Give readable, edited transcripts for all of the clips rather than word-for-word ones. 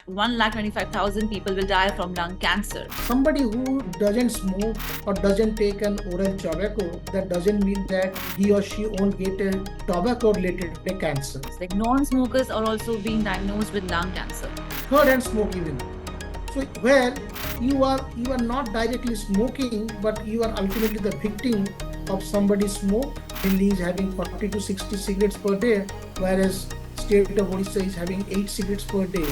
1,25,000 people will die from lung cancer. Somebody who doesn't smoke or doesn't take an oral tobacco, that doesn't mean that he or she won't get a tobacco-related cancer. Like non-smokers are also being diagnosed with lung cancer. Third-hand smoke even. So where you are not directly smoking, but you are ultimately the victim of somebody's smoke. Delhi is having 40 to 60 cigarettes per day, whereas state of Odisha is having 8 cigarettes per day.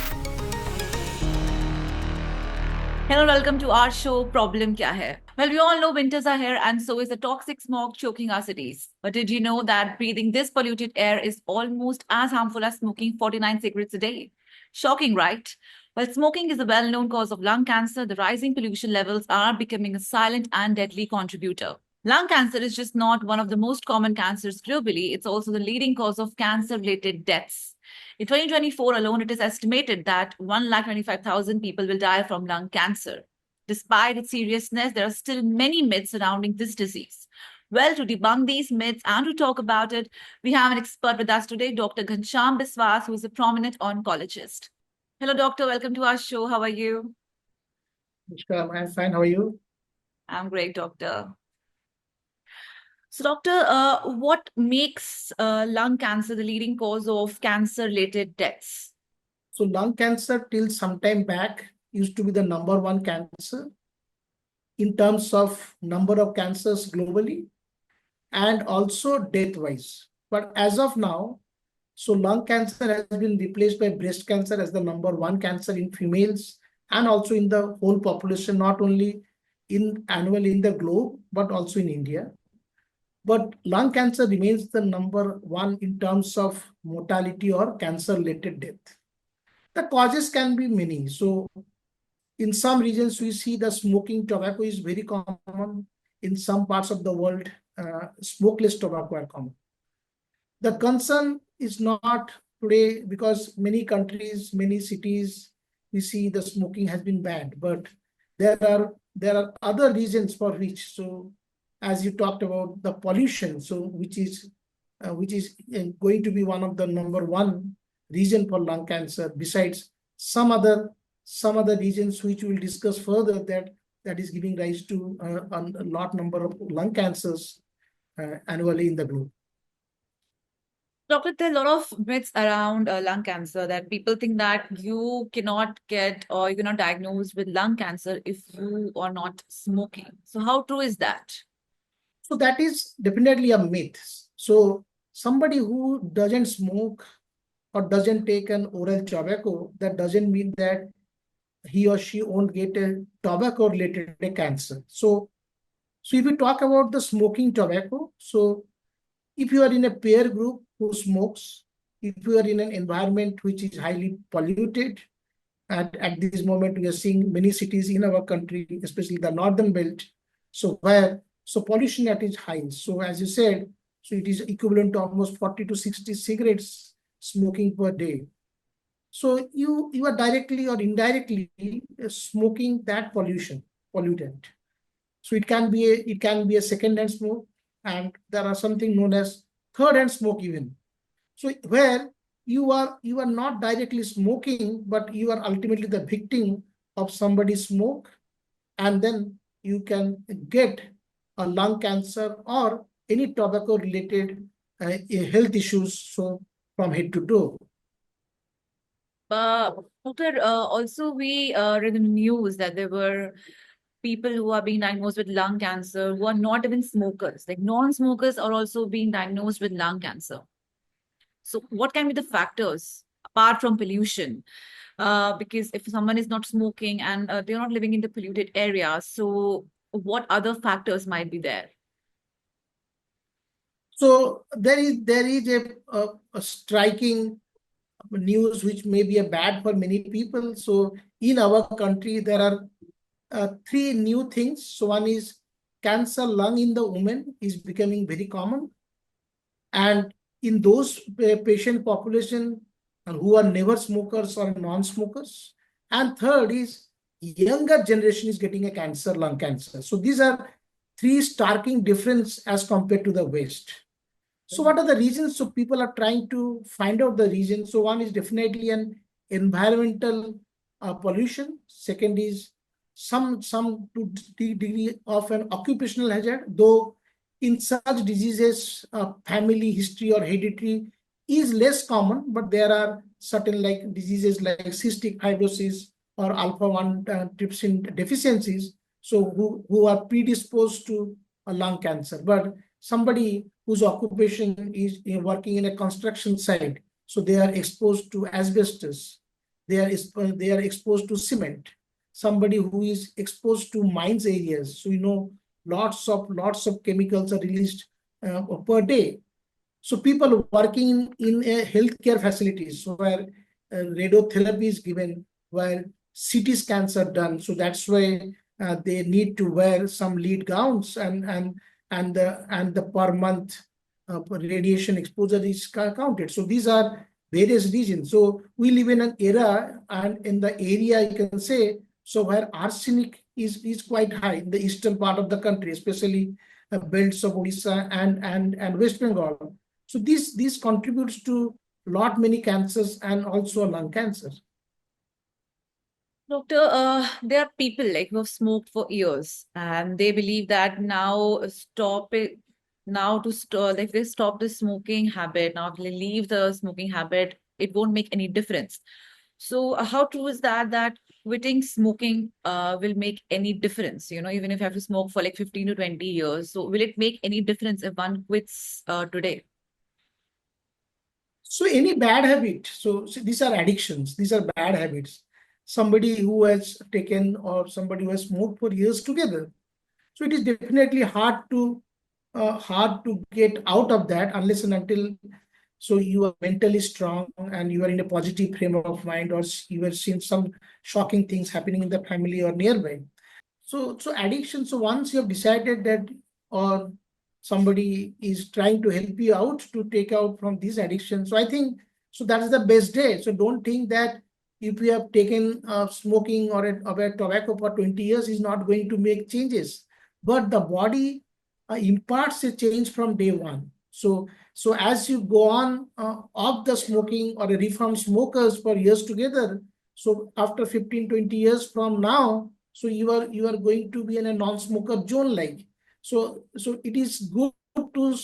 Hello, welcome to our show, Problem Kya Hai? Well, we all know winters are here and so is the toxic smog choking our cities. But did you know that breathing this polluted air is almost as harmful as smoking 49 cigarettes a day? Shocking, right? While smoking is a well-known cause of lung cancer, the rising pollution levels are becoming a silent and deadly contributor. Lung cancer is just not one of the most common cancers globally, it's also the leading cause of cancer-related deaths. In 2024 alone, it is estimated that 1,25,000 people will die from lung cancer. Despite its seriousness, there are still many myths surrounding this disease. Well, to debunk these myths and to talk about it, we have an expert with us today, Dr. Ghanashyam Biswas, who is a prominent oncologist. Hello, doctor. Welcome to our show. How are you? I'm fine. How are you? I'm great, doctor. So, doctor, what makes lung cancer the leading cause of cancer-related deaths? So lung cancer till some time back used to be the number one cancer in terms of number of cancers globally and also death-wise. But as of now, so lung cancer has been replaced by breast cancer as the number one cancer in females and also in the whole population, not only annually in the globe, but also in India. But lung cancer remains the number one in terms of mortality or cancer-related death. The causes can be many. So in some regions, we see the smoking tobacco is very common. In some parts of the world, smokeless tobacco are common. The concern is not today because many countries, many cities, we see the smoking has been banned, but there are other reasons for which. So as you talked about the pollution, so which is going to be one of the number one reason for lung cancer, besides some other regions which we'll discuss further that is giving rise to a lot number of lung cancers annually in the globe. Doctor, there are a lot of myths around lung cancer that people think that you cannot get or you're not diagnosed with lung cancer if you are not smoking. So how true is that? So that is definitely a myth. So somebody who doesn't smoke or doesn't take an oral tobacco, that doesn't mean that he or she won't get a tobacco-related cancer. So if we talk about the smoking tobacco, so if you are in a peer group who smokes, if you are in an environment which is highly polluted, and at this moment we are seeing many cities in our country, especially the northern belt, so pollution that is high. So as you said, so it is equivalent to almost 40 to 60 cigarettes smoking per day. So you are directly or indirectly smoking that pollutant. So it can be a second-hand smoke, and there are something known as third-hand smoke even. So where you are not directly smoking, but you are ultimately the victim of somebody's smoke, and then you can get a lung cancer or any tobacco-related health issues. So from head to toe. Doctor, also we read in the news that there were people who are being diagnosed with lung cancer who are not even smokers. Like non-smokers are also being diagnosed with lung cancer. So what can be the factors apart from pollution? Because if someone is not smoking and they're not living in the polluted area, so what other factors might be there? So there is a striking news which may be a bad for many people. So in our country, there are three new things. So one is cancer lung in the women is becoming very common. And in those patient population who are never smokers or non-smokers. And third is younger generation is getting a lung cancer. So these are three starking difference as compared to the West. So what are the reasons? So people are trying to find out the reasons. So one is definitely an environmental pollution. Second is some to degree of an occupational hazard, though in such diseases, family history or hereditary is less common, but there are certain like diseases like cystic fibrosis or alpha-1 trypsin deficiencies, so who are predisposed to a lung cancer. But somebody whose occupation is working in a construction site, so they are exposed to asbestos, they are exposed to cement. Somebody who is exposed to mines areas, so lots of chemicals are released per day. So people working in a healthcare facilities, so where radiotherapy is given, where CT scans are done, so that's why they need to wear some lead gowns, and the per month radiation exposure is counted. So these are various regions. So we live in an era, and in the area you can say, so where arsenic is quite high in the eastern part of the country, especially belts of Odisha and West Bengal. So this contributes to lot many cancers and also lung cancer. Doctor, there are people like who have smoked for years, and they believe that now stop it. Now to stop, if they stop the smoking habit, now if they leave the smoking habit, it won't make any difference. So, how true is that? That quitting smoking will make any difference? You know, even if you have to smoke for like 15 to 20 years, so will it make any difference if one quits today? So any bad habit, so these are addictions, these are bad habits. Somebody who has taken or somebody who has smoked for years together. So it is definitely hard to get out of that unless and until so you are mentally strong and you are in a positive frame of mind, or you have seen some shocking things happening in the family or nearby. So addiction, so once you have decided that, or somebody is trying to help you out to take out from this addiction, so I think so that's the best day. So don't think that if you have taken smoking or a tobacco for 20 years is not going to make changes, but the body imparts a change from day one. So as you go on off the smoking or a reformed smokers for years together, so after 15-20 years from now, so you are going to be in a non-smoker zone like. So it is good to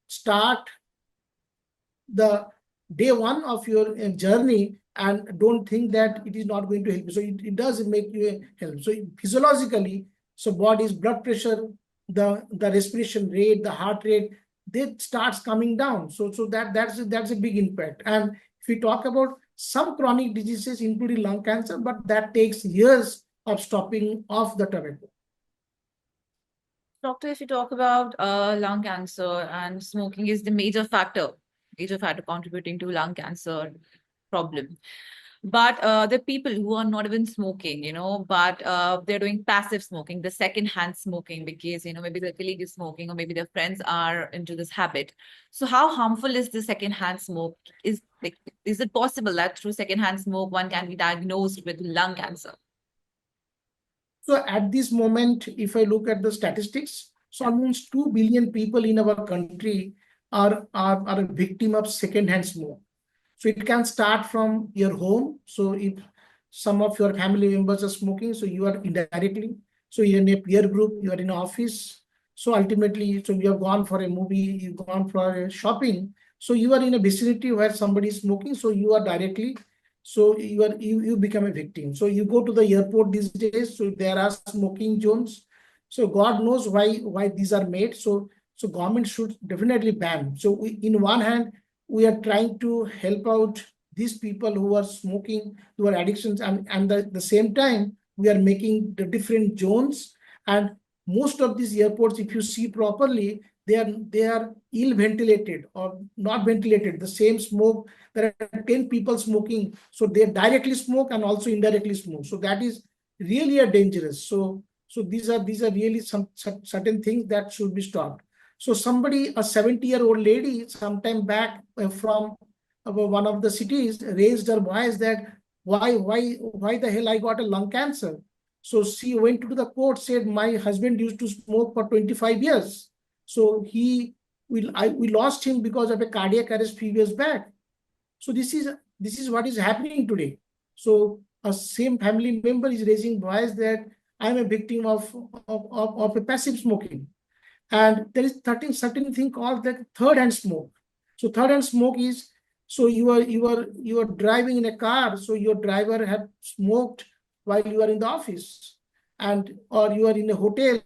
start the day one of your journey, and don't think that it is not going to help you. So it does make you help. So physiologically, so body's blood pressure, the respiration rate, the heart rate, that starts coming down. So that's a big impact. And if we talk about some chronic diseases, including lung cancer, but that takes years of stopping off the tobacco. Doctor, if you talk about lung cancer, and smoking is the major factor contributing to lung cancer problem. But the people who are not even smoking, you know, but they're doing passive smoking, the secondhand smoking, because, you know, maybe their colleague is smoking or maybe their friends are into this habit. So how harmful is the secondhand smoke? Is it possible that through secondhand smoke, one can be diagnosed with lung cancer? So at this moment, if I look at the statistics, so almost 2 billion people in our country are a victim of secondhand smoke. So it can start from your home. So if some of your family members are smoking, so you are indirectly. So you're in a peer group, you are in an office. So ultimately, so you have gone for a movie, you've gone for a shopping. So you are in a vicinity where somebody is smoking. So you are directly, so you become a victim. So you go to the airport these days. So there are smoking zones. So God knows why these are made. So government should definitely ban. So in one hand, we are trying to help out these people who are smoking, who are addictions, and the same time we are making the different zones. And most of these airports, if you see properly, they are ill ventilated or not ventilated. The same smoke, there are 10 people smoking, so they directly smoke and also indirectly smoke. So that is really a dangerous. So these are really some certain things that should be stopped. So somebody, a 70-year-old lady, sometime back from one of the cities, raised her voice that why the hell I got a lung cancer. So she went to the court, said my husband used to smoke for 25 years. So we lost him because of a cardiac arrest few years back. So this is what is happening today. So a same family member is raising voice that I'm a victim of a passive smoking. And there is certain thing called the third hand smoke. So third hand smoke is, so you are driving in a car, so your driver had smoked while you are in the office, and or you are in a hotel,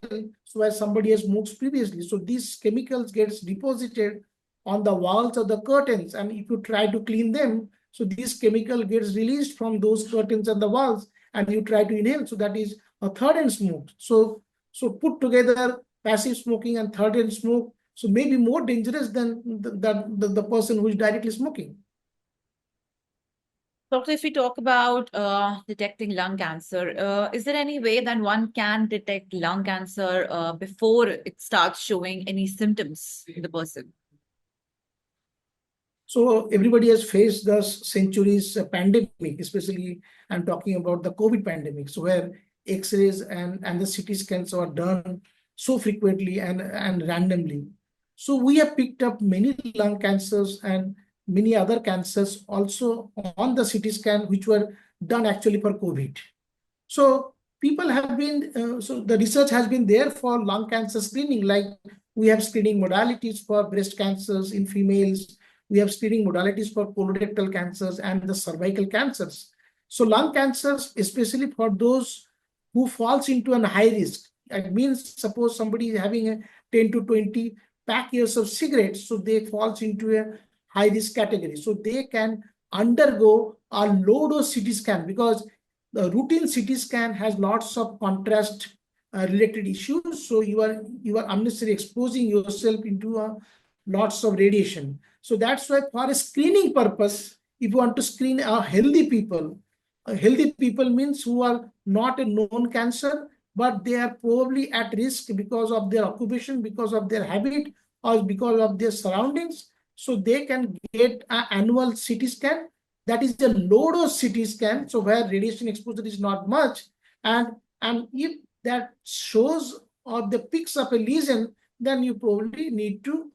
so where somebody has smoked previously. So these chemicals gets deposited on the walls of the curtains, and if you try to clean them, so this chemical gets released from those curtains and the walls, and you try to inhale. So that is a third hand smoke. So put together, passive smoking and third hand smoke, so maybe more dangerous than the person who is directly smoking. Doctor, if we talk about detecting lung cancer, is there any way that one can detect lung cancer before it starts showing any symptoms in the person? So everybody has faced the centuries pandemic, especially I'm talking about the COVID pandemic, so where X-rays and the CT scans are done so frequently and randomly. So we have picked up many lung cancers and many other cancers also on the CT scan, which were done actually for COVID. So people have been, so the research has been there for lung cancer screening, like we have screening modalities for breast cancers in females, we have screening modalities for colorectal cancers and the cervical cancers. So lung cancers, especially for those who falls into an high risk, it means suppose somebody is having a 10 to 20 pack years of cigarettes, so they falls into a high risk category. So they can undergo a low dose CT scan, because the routine CT scan has lots of contrast related issues. So you are unnecessarily exposing yourself into lots of radiation. So that's why for a screening purpose, if you want to screen healthy people means who are not a known cancer, but they are probably at risk because of their occupation, because of their habit, or because of their surroundings. So they can get an annual CT scan. That is a low dose CT scan, so where radiation exposure is not much. And if that shows or the picks up a lesion, then you probably need to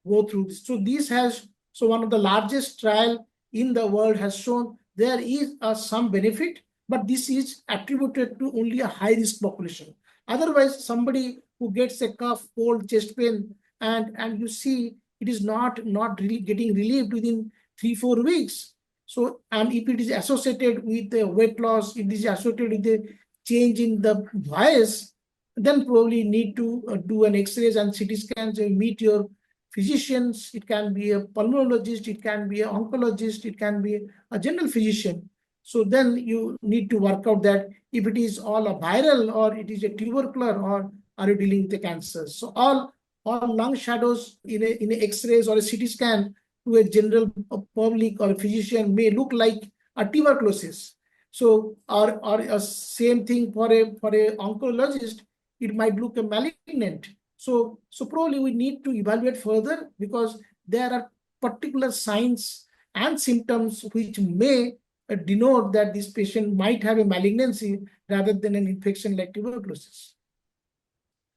go through this. So one of the largest trial in the world has shown there is some benefit, but this is attributed to only a high risk population. Otherwise, somebody who gets a cough, cold, chest pain, and you see it is not really getting relieved within 3-4 weeks. So, and if it is associated with the weight loss, it is associated with the change in the voice, then probably need to do an X-rays and CT scans and meet your physicians. It can be a pulmonologist, it can be an oncologist, it can be a general physician. So then you need to work out that if it is all a viral or it is a tubercular, or are you dealing with the cancer. So all lung shadows in a X-rays or a CT scan to a general public or a physician may look like a tuberculosis. So or a same thing for a oncologist, it might look a malignant. So probably we need to evaluate further, because there are particular signs and symptoms which may denote that this patient might have a malignancy rather than an infection like tuberculosis.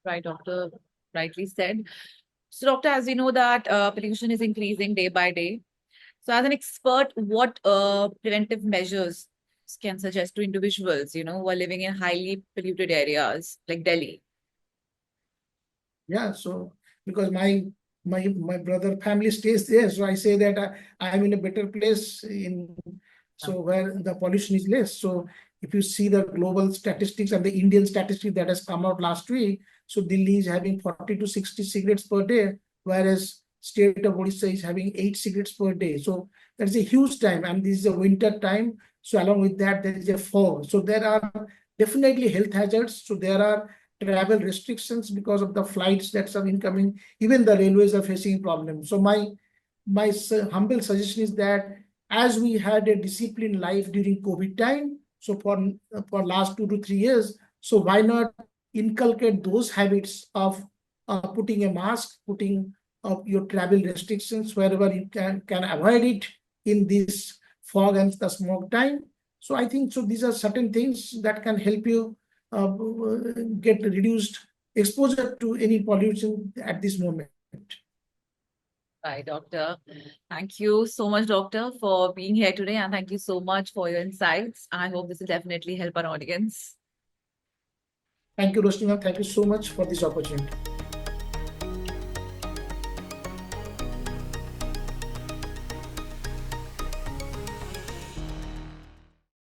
Right, doctor, rightly said. So, doctor, as we know that pollution is increasing day by day. So, as an expert, what preventive measures can suggest to individuals, who are living in highly polluted areas like Delhi? Yeah, so because my brother family stays there, so I say that I am in a better place in, so where the pollution is less. So if you see the global statistics and the Indian statistic that has come out last week, so Delhi is having 40 to 60 cigarettes per day, whereas state of Odisha is having 8 cigarettes per day. So that's a huge time, and this is a winter time. So along with that, there is a fog. So there are definitely health hazards. So there are travel restrictions because of the flights that are incoming. Even the railways are facing problems. So my humble suggestion is that as we had a disciplined life during COVID time, so for last 2 to 3 years, so why not inculcate those habits of putting a mask, putting your travel restrictions wherever you can avoid it in this fog and the smoke time. So I think so these are certain things that can help you get reduced exposure to any pollution at this moment. Right, doctor. Thank you so much, doctor, for being here today, and thank you so much for your insights. I hope this will definitely help our audience. Thank you, Roshni ma'am. Thank you so much for this opportunity.